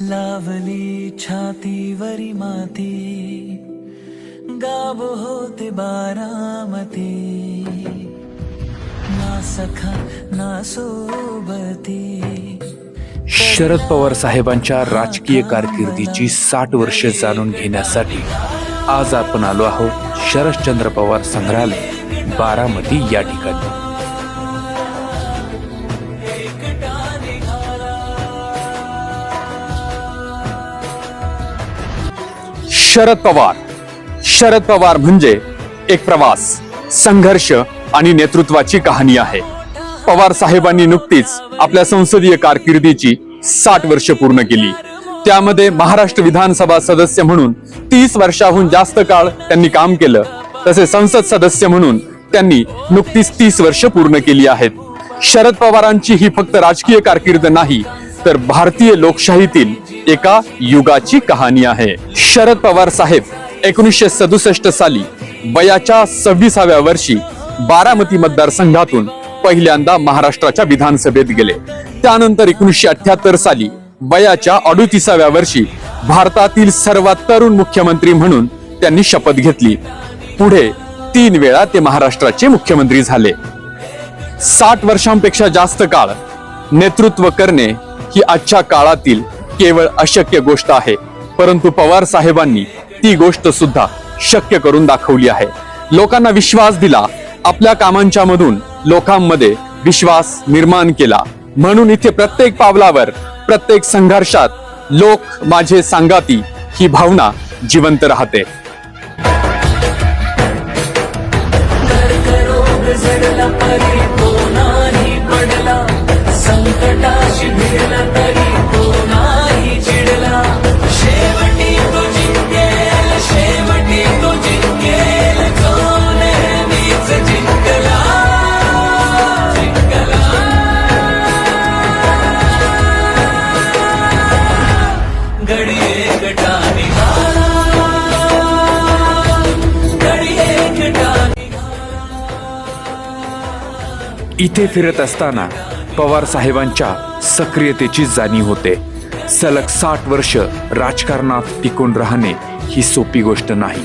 लावली छातीवरी माती, गाव होते बारामती, ना सखा ना सोबती। शरद पवार साहेबांच्या राजकीय कारकिर्दीची 60 वर्षे जाणून घेण्यासाठी आज आपण आलो आहोत शरदचंद्र पवार संग्रहालय, बारामती या ठिकाणी। शरद पवार म्हणजे एक प्रवास, संघर्ष आणि नेतृत्वाची कहाणी आहे। पवार साहेबांनी नुकतीच आपल्या संसदीय कारकिर्दीची 60 वर्ष पूर्ण केली। त्यामध्ये महाराष्ट्र विधानसभा सदस्य म्हणून 30 वर्षाहून जास्त काळ त्यांनी काम केलं, तसे संसद सदस्य म्हणून त्यांनी नुकतीच 30 वर्ष पूर्ण केली आहेत। शरद पवारांची ही फक्त राजकीय कारकीर्द नाही, तर भारतीय लोकशाहीतील एका युगाची कहाणी आहे। शरद पवार साहेब 1967 साली वयाच्या 26व्या वर्षी बारामती मतदारसंघातून पहिल्यांदा महाराष्ट्राच्या विधानसभेत गेले। त्यानंतर 1978 साली वयाच्या 38व्या वर्षी भारतातील सर्वात तरुण मुख्यमंत्री म्हणून त्यांनी शपथ घेतली। पुढे 3 वेळा ते महाराष्ट्राचे मुख्यमंत्री झाले। 60 वर्षांपेक्षा जास्त काळ नेतृत्व करणे ही आजच्या काळातील केवळ अशक्य गोष्ट आहे, परंतु पवार साहेबांनी ती गोष्ट सुद्धा शक्य करून दाखवली आहे। लोकांना विश्वास दिला, आपल्या कामांच्या मधून लोकांमध्ये विश्वास निर्माण केला, म्हणून इथे प्रत्येक पावलावर, प्रत्येक संघर्षात लोक माझे सांगाती ही भावना जिवंत राहते। संकटाशी भिडला तरी तो नाही चिडला, शेवटी तो जिंकेल, शेवटी तो जिंकेल, तो नेहमीच जिंकला, जिंकला। घडी एकटा निघाला, घडी एकटा इथे फिरत असताना पवार साहेबांच्या सक्रियतेची जाणीव होते। सलग 60 वर्ष राजकारणात टिकून राहणे ही सोपी गोष्ट नाही।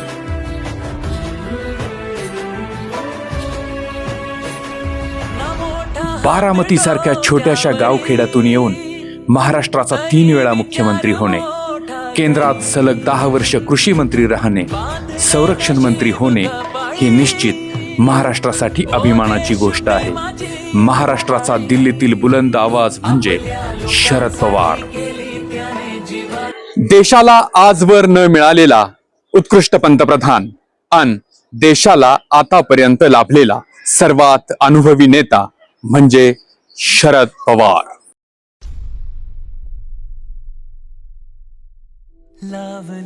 बारामती सारख्या छोट्याशा गावखेड्यातून येऊन महाराष्ट्राचा 3 वेळा मुख्यमंत्री होणे, केंद्रात सलग 10 वर्ष कृषी मंत्री राहणे, संरक्षण मंत्री होणे ही निश्चित महाराष्ट्रासाठी अभिमानाची गोष्ट आहे। महाराष्ट्राचा दिल्लीतील बुलंद आवाज म्हणजे शरद पवार। देशाला आजवर न मिळालेला उत्कृष्ट पंतप्रधान आणि देशाला आतापर्यंत लाभलेला सर्वात अनुभवी नेता म्हणजे शरद पवार।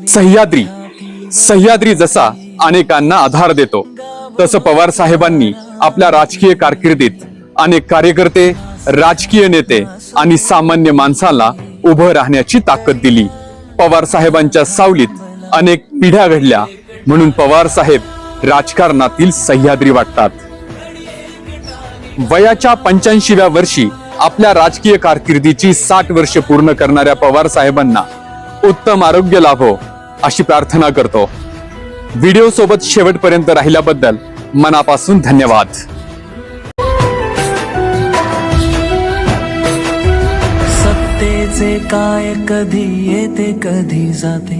सह्याद्री जसा अनेकांना आधार देतो, तसं पवार साहेबांनी आपल्या राजकीय कारकिर्दीत अनेक कार्यकर्ते, राजकीय नेते आणि सामान्य माणसाला उभं राहण्याची ताकद दिली। पवार साहेबांच्या सावलीत अनेक पिढ्या घडल्या, म्हणून पवार साहेब राजकारणातील सह्याद्री वाटतात। वयाच्या 85व्या वर्षी आपल्या राजकीय कारकिर्दीची 60 वर्ष पूर्ण करणाऱ्या पवार साहेबांना उत्तम आरोग्य लाभो अशी प्रार्थना करतो। व्हिडिओ सोबत शेवटपर्यंत राहिल्याबद्दल मनापासून धन्यवाद। सत्तेचे काय कधी येते कधी जाते,